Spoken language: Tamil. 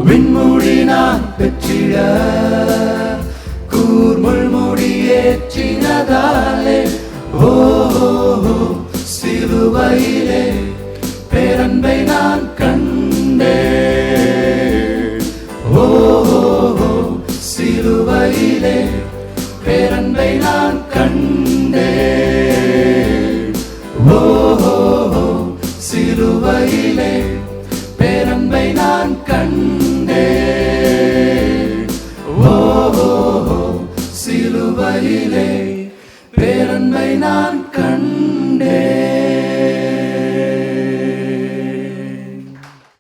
விண்மூடி நான் பெற்றிட கூர்முள் முடியேற்றினதாலே ஓ சிலுவையிலே பேரன்பை நான் கண்டேன். ஓ சிலுவையிலே பேரன்பை நான் கண்டேன். ஓ சிலுவையிலே பேரன்பை நான் கண்டேன்.